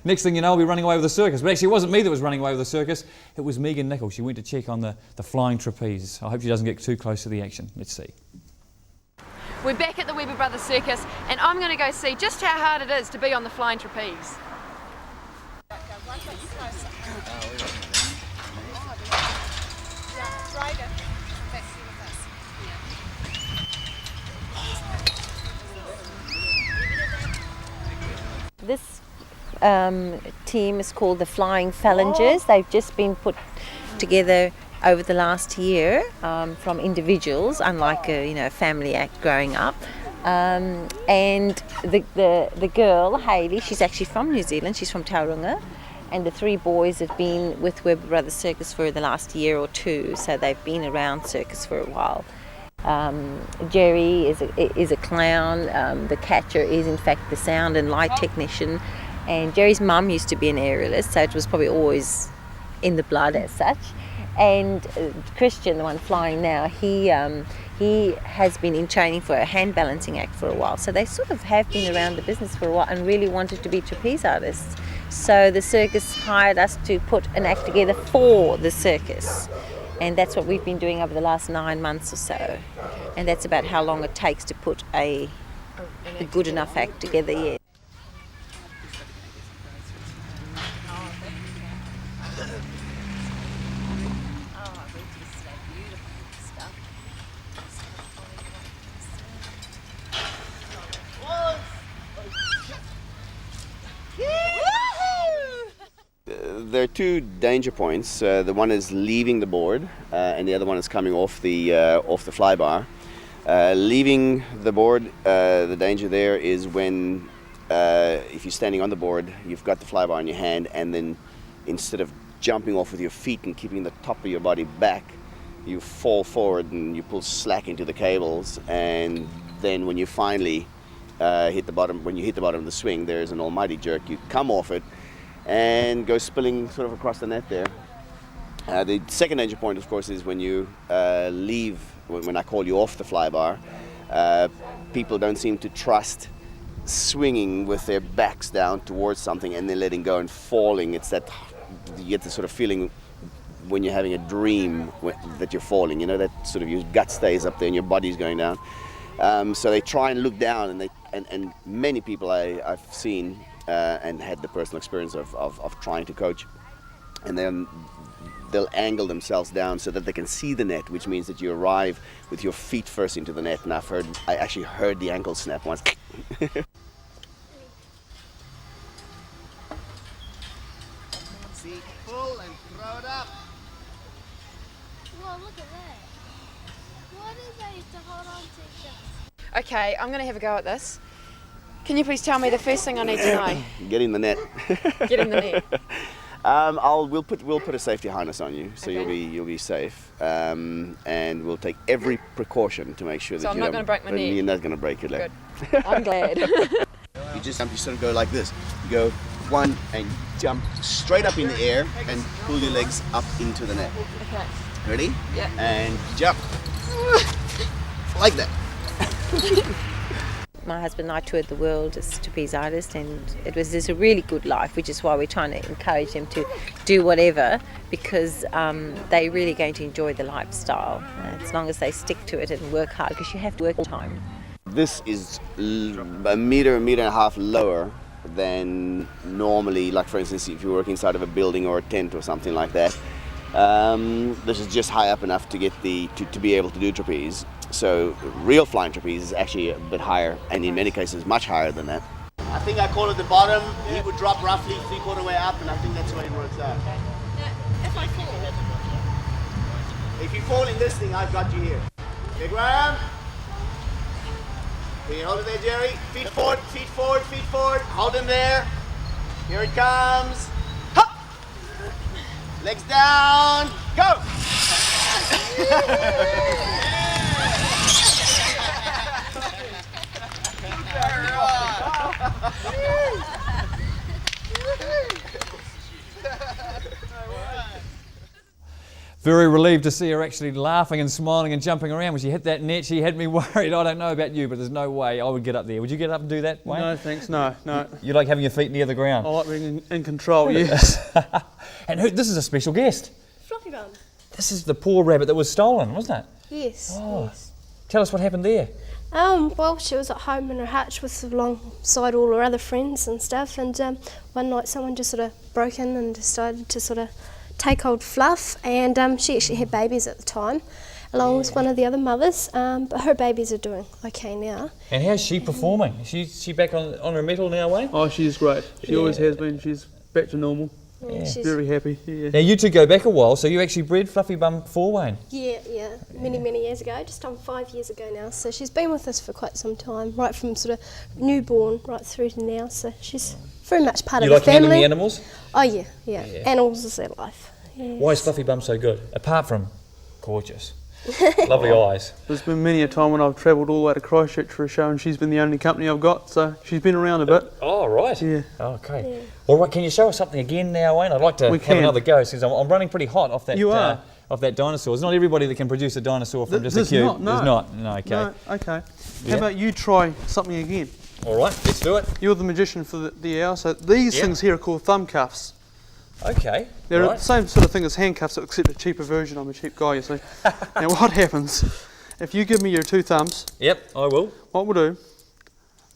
Next thing you know, I'll be running away with the circus. But actually, it wasn't me that was running away with the circus. It was Megan Nichols. She went to check on the flying trapeze. I hope she doesn't get too close to the action. Let's see. We're back at the Weber Brothers Circus, and I'm going to go see just how hard it is to be on the flying trapeze. This team is called the Flying Phalangers. They've just been put together over the last year from individuals, unlike a family act growing up. And the girl, Hayley, she's actually from New Zealand. She's from Tauranga. And the three boys have been with Weber Brothers Circus for the last year or two, so they've been around circus for a while. Jerry is a clown. The catcher is in fact the sound and light technician, and Jerry's mum used to be an aerialist, so it was probably always in the blood as such. And Christian, the one flying now, he has been in training for a hand balancing act for a while, so they sort of have been around the business for a while and really wanted to be trapeze artists. So the circus hired us to put an act together for the circus. And that's what we've been doing over the last 9 months or so. And that's about how long it takes to put a good enough act together, yeah. There are two danger points. The one is leaving the board, and the other one is coming off the fly bar. Leaving the board, the danger there is when, if you're standing on the board, you've got the fly bar in your hand, and then instead of jumping off with your feet and keeping the top of your body back, you fall forward and you pull slack into the cables, and then when you finally hit the bottom of the swing, there's an almighty jerk. You come off it and go spilling sort of across the net there. The second danger point, of course, is when you leave, when I call you off the fly bar. People don't seem to trust swinging with their backs down towards something and then letting go and falling. It's that, you get the sort of feeling when you're having a dream that you're falling, that sort of your gut stays up there and your body's going down. So they try and look down, and many people I've seen and had the personal experience of trying to coach, and then they'll angle themselves down so that they can see the net, which means that you arrive with your feet first into the net. And I actually heard the ankle snap once. See, pull and throw it up. Whoa, look at that. What is that to hold on to? Okay, I'm going to have a go at this. Can you please tell me the first thing I need to know? Get in the net. Get in the net. We'll put a safety harness on you, so Okay. you'll be safe, and we'll take every precaution to make sure that I'm not going to break my neck. You're not going to break your leg. Good. I'm glad. You just sort of go like this. You go one and jump straight up in the air and pull your legs up into the net. Okay. Ready? Yeah. And jump. Like that. My husband and I toured the world as trapeze artists, and it was just a really good life, which is why we're trying to encourage them to do whatever, because they're really going to enjoy the lifestyle as long as they stick to it and work hard, because you have to work all the time. This is a meter and a half lower than normally, like for instance, if you work inside of a building or a tent or something like that. This is just high up enough to get to be able to do trapeze. So real flying trapeze is actually a bit higher, and in many cases much higher than that. I think I call it the bottom. He would drop roughly 3/4 way up, and I think that's the way it works out. If I fall. If you fall in this thing, I've got you here. Big Graham. Can you hold it there, Jerry? Feet forward, feet forward, feet forward. Hold him there. Here it comes. Hop! Legs down. Go! Very relieved to see her actually laughing and smiling and jumping around. When she hit that net, she had me worried. I don't know about you, but there's no way I would get up there. Would you get up and do that, Wayne? No, thanks. No. You like having your feet near the ground? I like being in control, yes. And this is a special guest. Fluffy bum. This is the poor rabbit that was stolen, wasn't it? Yes. Oh. Yes. Tell us what happened there. Well, she was at home in her hutch alongside all her other friends and stuff, and one night someone just sort of broke in and decided to sort of take old Fluff, and she actually had babies at the time, along with one of the other mothers, but her babies are doing okay now. And how's she performing? Is she back on her mettle now, Wayne? Oh, she's great. She always has been. She's back to normal. Yeah. She's, Very happy. Yeah. Now you two go back a while, so you actually bred Fluffy Bum for Wayne? yeah, many years ago, just on 5 years ago now. So she's been with us for quite some time, right from sort of newborn right through to now. So she's very much part You of like the handling family. the animals? Oh yeah. Animals is their life. Yes. Why is Fluffy Bum so good? Apart from gorgeous. Lovely eyes. There's been many a time when I've travelled all the way to Christchurch for a show, and she's been the only company I've got, so she's been around a bit. Oh, right. Yeah. Okay. Yeah. All right, can you show us something again now, Wayne? I'd like to We have can. another go, since I'm running pretty hot off that. You are. Off that dinosaur. It's not everybody that can produce a dinosaur from just a There's cube. not, no. There's not. No, okay. No, okay. Yeah. How about you try something again? All right, let's do it. You're the magician for the hour, so these Yeah. things here are called thumb cuffs. Okay. They're right. the same sort of thing as handcuffs, except a cheaper version. I'm a cheap guy, you see. Now what happens, if you give me your two thumbs, Yep, I will. what we'll do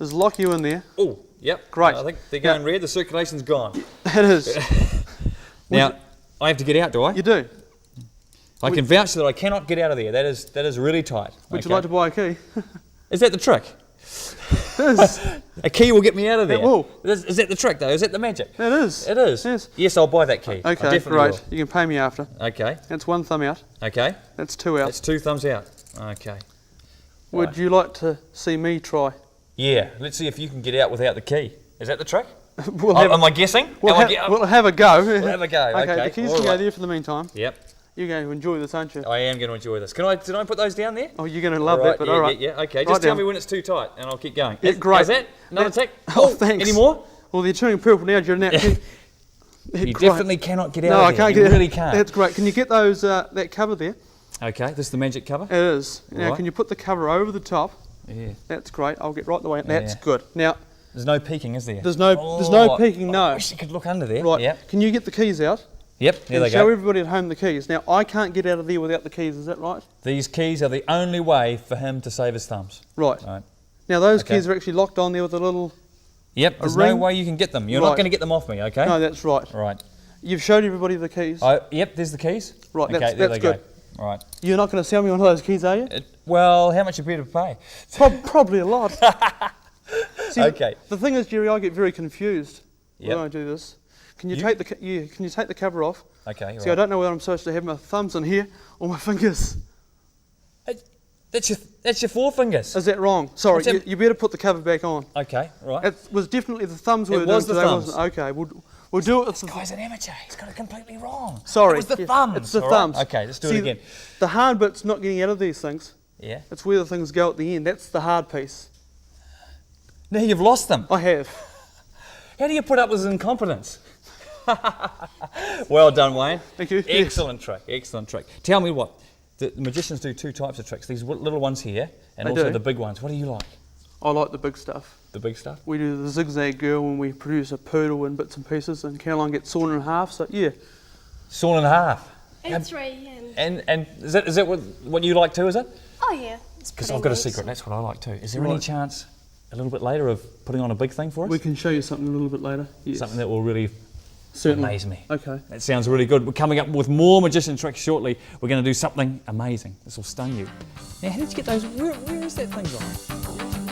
is lock you in there. Oh, yep. Great. I think they're going red. The circulation's gone. It is. Now, I have to get out, do I? You do. I can vouch that I cannot get out of there. That is really tight. Would you Okay. like to buy a key? Is that the trick? It is. A key will get me out of there. It will. Is that the trick, though? Is that the magic? It is. It is. Yes. Yes, I'll buy that key. I Okay, definitely great. You can pay me after. will. Okay. That's one thumb out. Okay. That's two out. That's two thumbs out. Okay. Would right. you like to see me try? Yeah. Let's see if you can get out without the key. Is that the trick? We'll Am I guessing? we'll, Am I ha- we'll have a go. We'll have a go. Okay. the keys All can go right. there for the meantime. Yep. You're going to enjoy this, aren't you? I am going to enjoy this. Did I put those down there? Oh, you're going to love All right, that, but yeah, all right. Yeah, okay. Right Just tell down. me when it's too tight and I'll keep going. Yeah, great. How's that? Another That- tick? Oh, thanks. Any more? Well, they're turning purple now during that. You Great. definitely cannot get out No, of I there. can't You get really it. can't. That's great. Can you get those that cover there? Okay, this is the magic cover? It is. Now, Right. can you put the cover over the top? Yeah. That's great. I'll get right the way. That's Yeah. good. Now, There's no peeking, is there? there's no peeking. No. I wish you could look under there. Right. Yep. Can you get the keys out? Yep, there And they show go. everybody at home the keys. Now, I can't get out of there without the keys. Is that right? These keys are the only way for him to save his thumbs. Right. Right. Now, those Okay. keys are actually locked on there with a little. Yep, there's no ring? way you can get them. You're Right. not going to get them off me, okay? No, that's right. Right. You've showed everybody the keys. Yep, there's the keys. Right, Okay, that's there they good. go. All right. You're not going to sell me one of those keys, are you? Well, how much are you prepared to pay? Probably a lot. See, Okay. The thing is, Jerry, I get very confused Yep. when I do this. Can you You- take the can you take the cover off? Okay, See, I right. don't know whether I'm supposed to have my thumbs in here or my fingers. That's your forefingers. Is that wrong? Sorry, What's that- you better put the cover back on. Okay, right. It was definitely the thumbs we It were was doing the today, thumbs. wasn't it? Okay, we'll do it. With the, Guy's an amateur. He's got it completely wrong. sorry, It was the yeah, thumbs. It's the all right? thumbs. Okay, let's do See, it again. The hard bit's not getting out of these things. Yeah. It's where the things go at the end. That's the hard piece. Now you've lost them. I have. How do you put up with his incompetence? Well done, Wayne. Thank you. Excellent trick. Excellent trick. Tell me what. The magicians do two types of tricks. These little ones here, and They also do. the big ones. What do you like? I like the big stuff. The big stuff. We do the zigzag girl when we produce a poodle in bits and pieces, and Caroline gets sawn in half. So yeah, Sawn in half. And three, and And is that what you like too? Is it? oh yeah. Because I've got a secret. That's what I like too. Is there any Right. chance a little bit later of putting on a big thing for us? we can show you something a little bit later. Yes. Something that will really Certainly. amaze me. Okay. That sounds really good. We're coming up with more magician tricks shortly. We're going to do something amazing. This will stun you. Now, how did you get those? Where is that thing gone?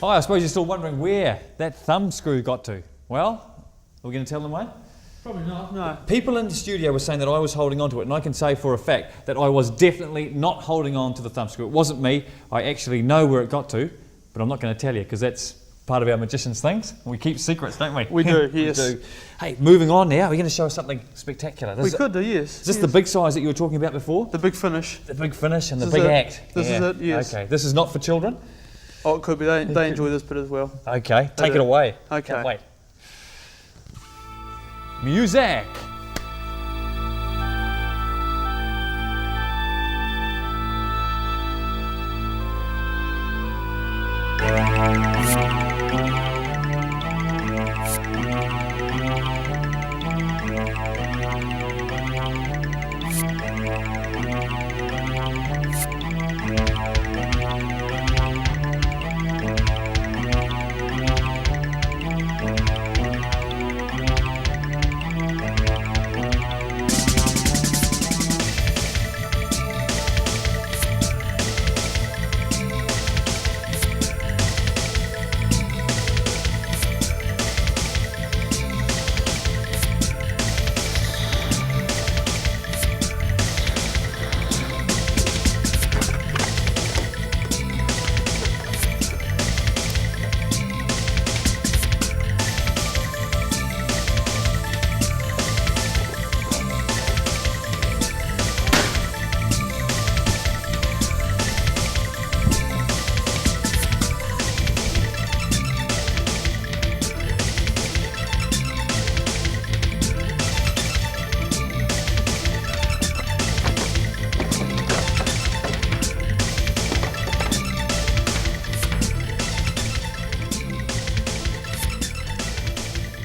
Hi, I suppose you're still wondering where that thumb screw got to. Well, we going to tell them, Wayne? Probably not, no. People in the studio were saying that I was holding on to it, and I can say for a fact that I was definitely not holding on to the thumbscrew. It wasn't me. I actually know where it got to, but I'm not going to tell you because that's part of our magician's things. We keep secrets, don't we? We do, yes. We do. Hey, moving on now, we're going to show us something spectacular. We could do, yes. Is this the big size that you were talking about before? The big finish. The big finish and the This big is it. act. This is it, yes. Okay, this is not for children? Oh, it could be. They enjoy this bit as well. Okay, take it do. away. Okay. Can't wait. Music.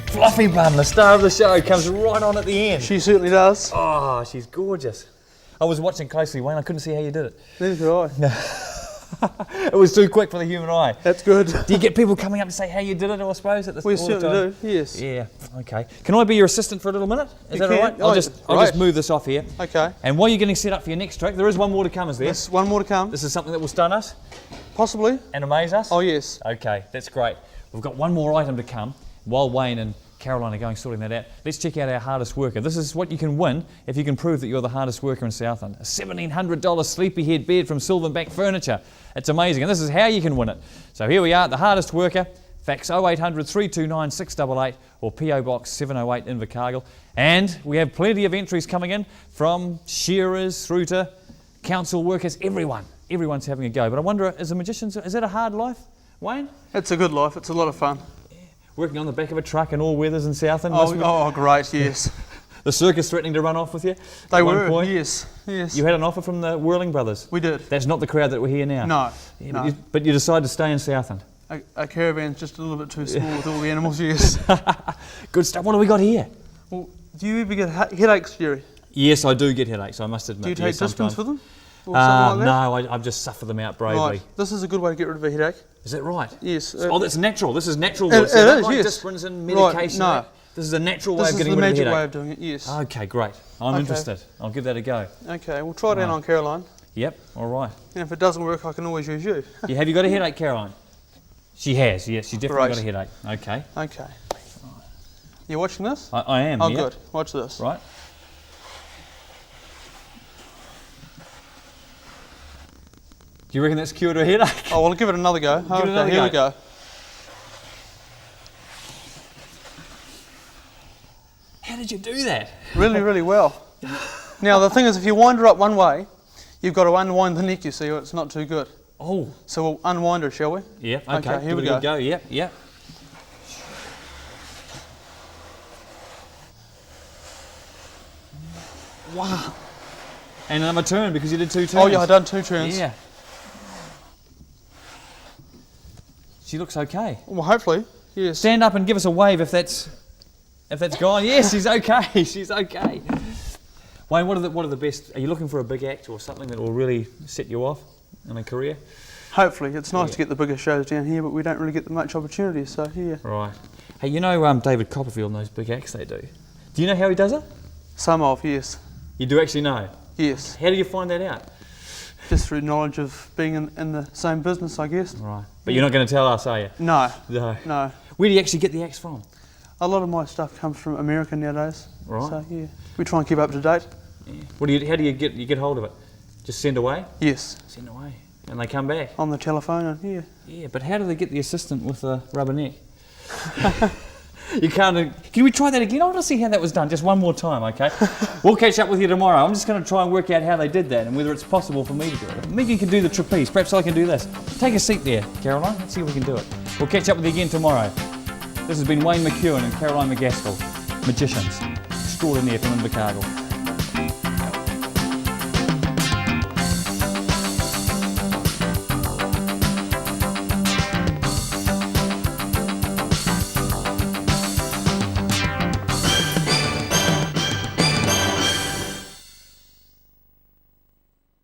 Fluffy Bum, the star of the show, comes right on at the end. She certainly does. Oh, she's gorgeous. I was watching closely, Wayne. I couldn't see how you did it. Neither could I. It was too quick for the human eye. That's good. Do you get people coming up to say how you did it, I suppose, at this We all the certainly time? do, yes. Yeah, okay. Can I be your assistant for a little minute? Is You that all can. right? Oh, I'll just right. move this off here. Okay. And while you're getting set up for your next trick, there is one more to come, is there? There's one more to come. This is something that will stun us Possibly. and amaze us? Oh, yes. Okay, that's great. We've got one more item to come while Wayne and Caroline are going sorting that out. Let's check out our hardest worker. This is what you can win if you can prove that you're the hardest worker in Southland. A $1,700 sleepyhead bed from Silverback Furniture. It's amazing, and this is how you can win it. So here we are, the hardest worker. Fax 0800 329 688 or PO Box 708 Invercargill. And we have plenty of entries coming in from shearers through to council workers, everyone. Everyone's having a go. But I wonder, is it a hard life, Wayne? It's a good life. It's a lot of fun. Working on the back of a truck in all weathers in Southland. Oh, great, yes. The circus threatening to run off with you? They at one were, point? yes. You had an offer from the Whirling Brothers? We did. That's not the crowd that we're here now? No. Yeah, no. But you decided to stay in Southland? A caravan's just a little bit too small with all the animals, yes. Good stuff. What do we got here? Well, do you ever get headaches, Jerry? Yes, I do get headaches, I must admit. Do you take sometimes. distance for them? Or something like that? No, I just suffer them out bravely. Right. This is a good way to get rid of a headache. Is that right? Yes. Oh, that's natural. This is natural. It Is that is, like yes. Dispirins and Right, medication? no. This is a natural way This of is getting the rid of a magic headache. way of doing it, yes. Okay, great. I'm Okay. interested. I'll give that a go. Okay, we'll try it out on Caroline. Yep, all right. And if it doesn't work, I can always use you. Yeah, have you got a headache, Caroline? She has, yes. She's definitely Right. got a headache. Okay. Okay. You watching this? I am, Oh, yeah. good. Watch this. Right. Do you reckon that's cured a headache? Oh, well, give it another go. it another here go. we go. How did you do that? Really, really well. Now, the thing is, if you wind her up one way, you've got to unwind the neck, you see, or it's not too good. Oh. So we'll unwind her, shall we? Yeah, okay. Okay, here Give we it a good go. go. Yep, yep. Wow. And another turn because you did 2 turns. Oh, yeah, I've done 2 turns. Yeah. She looks okay. Well, hopefully, yes. Stand up and give us a wave if that's gone. Yes, she's okay. She's okay. Wayne, what are the best? Are you looking for a big act or something that will really set you off in a career? Hopefully. It's nice to get the bigger shows down here, but we don't really get much opportunity, so yeah. Right. Hey, you know David Copperfield and those big acts they do? Do you know how he does it? Some of, yes. You do actually know? Yes. How do you find that out? Just through knowledge of being in the same business, I guess. Right. But you're not going to tell us, are you? No. No. No. Where do you actually get the acts from? A lot of my stuff comes from America nowadays. Right. So yeah, we try and keep up to date. Yeah. How do you get hold of it? Just send away? Yes, Send away. And they come back? on the telephone and yeah. Yeah, but how do they get the assistant with the rubber neck? You can't. Can we try that again? I want to see how that was done. Just one more time, okay? We'll catch up with you tomorrow. I'm just going to try and work out how they did that and whether it's possible for me to do it. Maybe you can do the trapeze. Perhaps I can do this. Take a seat there, Caroline. Let's see if we can do it. We'll catch up with you again tomorrow. This has been Wayne McKeon and Caroline McGaskill, magicians extraordinaire from Invercargill.